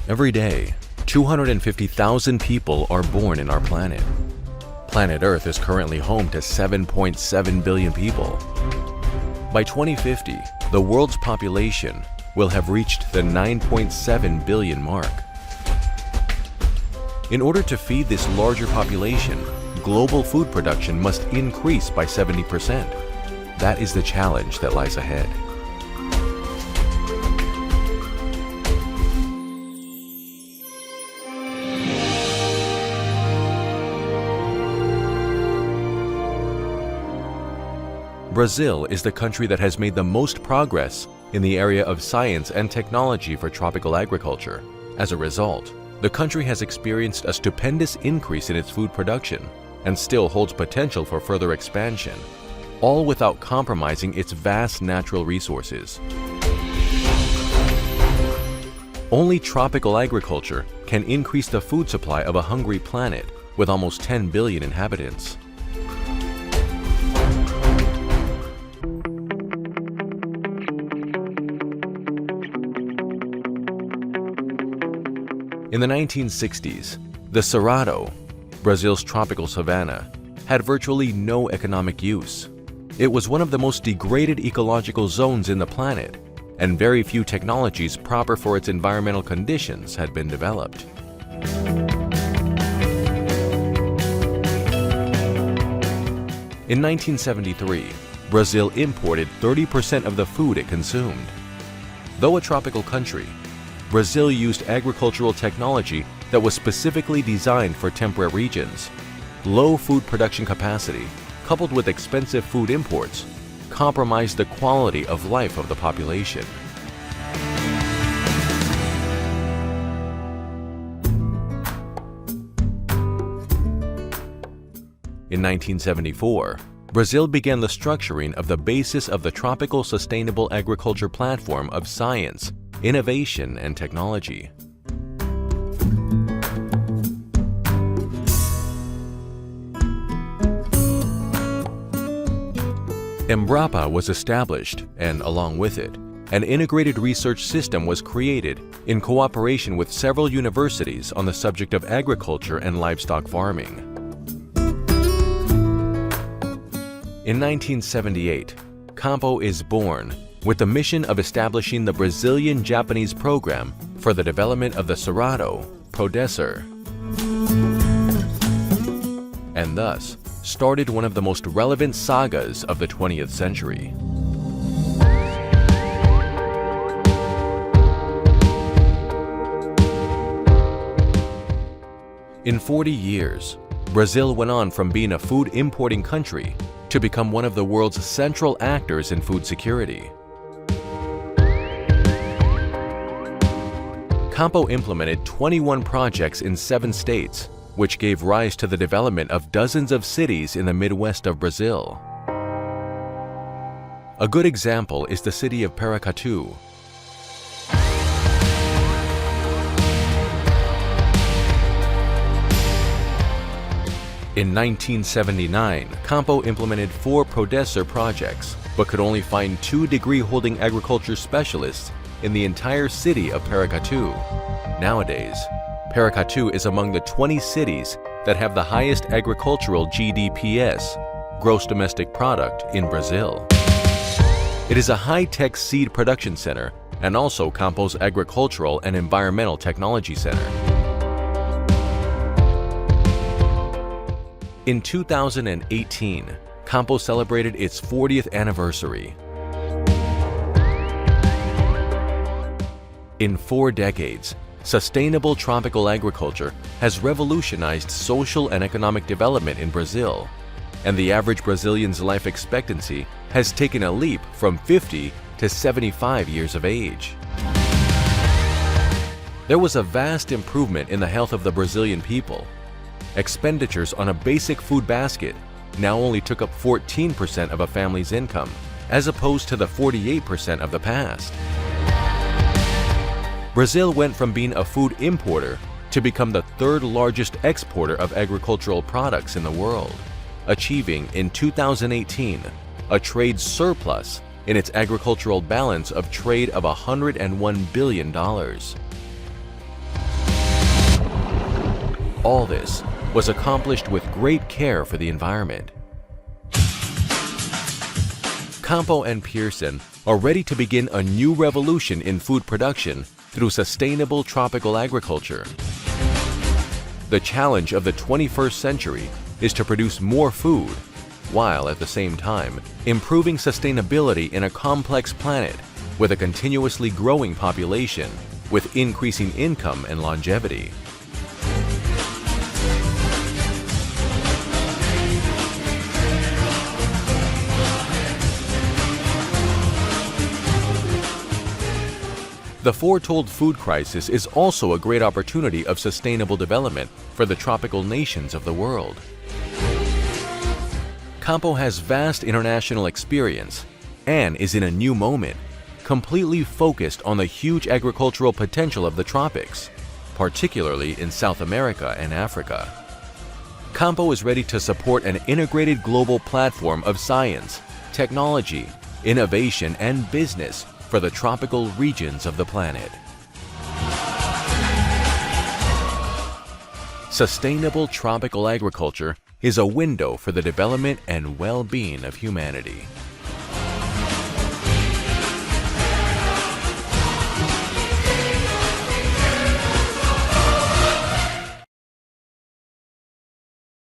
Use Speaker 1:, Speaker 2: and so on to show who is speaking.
Speaker 1: Every day, 250,000 people are born in our planet. Planet Earth is currently home to 7.7 billion people. By 2050, the world's population will have reached the 9.7 billion mark. In order to feed this larger population, global food production must increase by 70%. That is the challenge that lies ahead. Brazil is the country that has made the most progress in the area of science and technology for tropical agriculture. As a result, the country has experienced a stupendous increase in its food production and still holds potential for further expansion, all without compromising its vast natural resources. Only tropical agriculture can increase the food supply of a hungry planet with almost 10 billion inhabitants. In the 1960s, the Cerrado, Brazil's tropical savanna, had virtually no economic use. It was one of the most degraded ecological zones in the planet, and very few technologies proper for its environmental conditions had been developed. In 1973, Brazil imported 30% of the food it consumed. Though a tropical country, Brazil used agricultural technology that was specifically designed for temperate regions. Low food production capacity, coupled with expensive food imports, compromised the quality of life of the population. In 1974, Brazil began the structuring of the basis of the Tropical Sustainable Agriculture Platform of Science, Innovation and Technology. Embrapa was established, and along with it, an integrated research system was created in cooperation with several universities on the subject of agriculture and livestock farming. In 1978, Campo is born with the mission of establishing the Brazilian-Japanese program for the development of the Cerrado Prodesser, and thus started one of the most relevant sagas of the 20th century. In 40 years, Brazil went on from being a food importing country to become one of the world's central actors in food security. Campo implemented 21 projects in 7 states, which gave rise to the development of dozens of cities in the Midwest of Brazil. A good example is the city of Paracatu. In 1979, Campo implemented 4 Prodesser projects, but could only find 2 degree-holding agriculture specialists in the entire city of Paracatu. Nowadays, Paracatu is among the 20 cities that have the highest agricultural GDPs, gross domestic product, in Brazil. It is a high-tech seed production center and also Campo's agricultural and environmental technology center. In 2018, Campo celebrated its 40th anniversary. In 4 decades, sustainable tropical agriculture has revolutionized social and economic development in Brazil, and the average Brazilian's life expectancy has taken a leap from 50 to 75 years of age. There was a vast improvement in the health of the Brazilian people. Expenditures on a basic food basket now only took up 14% of a family's income, as opposed to the 48% of the past. Brazil went from being a food importer to become the 3rd largest exporter of agricultural products in the world, achieving in 2018 a trade surplus in its agricultural balance of trade of $101 billion. All this was accomplished with great care for the environment. Campo and Pearson are ready to begin a new revolution in food production through sustainable tropical agriculture. The challenge of the 21st century is to produce more food, while at the same time improving sustainability in a complex planet with a continuously growing population with increasing income and longevity. The foretold food crisis is also a great opportunity of sustainable development for the tropical nations of the world. Campo has vast international experience and is in a new moment, completely focused on the huge agricultural potential of the tropics, particularly in South America and Africa. Campo is ready to support an integrated global platform of science, technology, innovation, and business for the tropical regions of the planet. Sustainable tropical agriculture is a window for the development and well-being of humanity.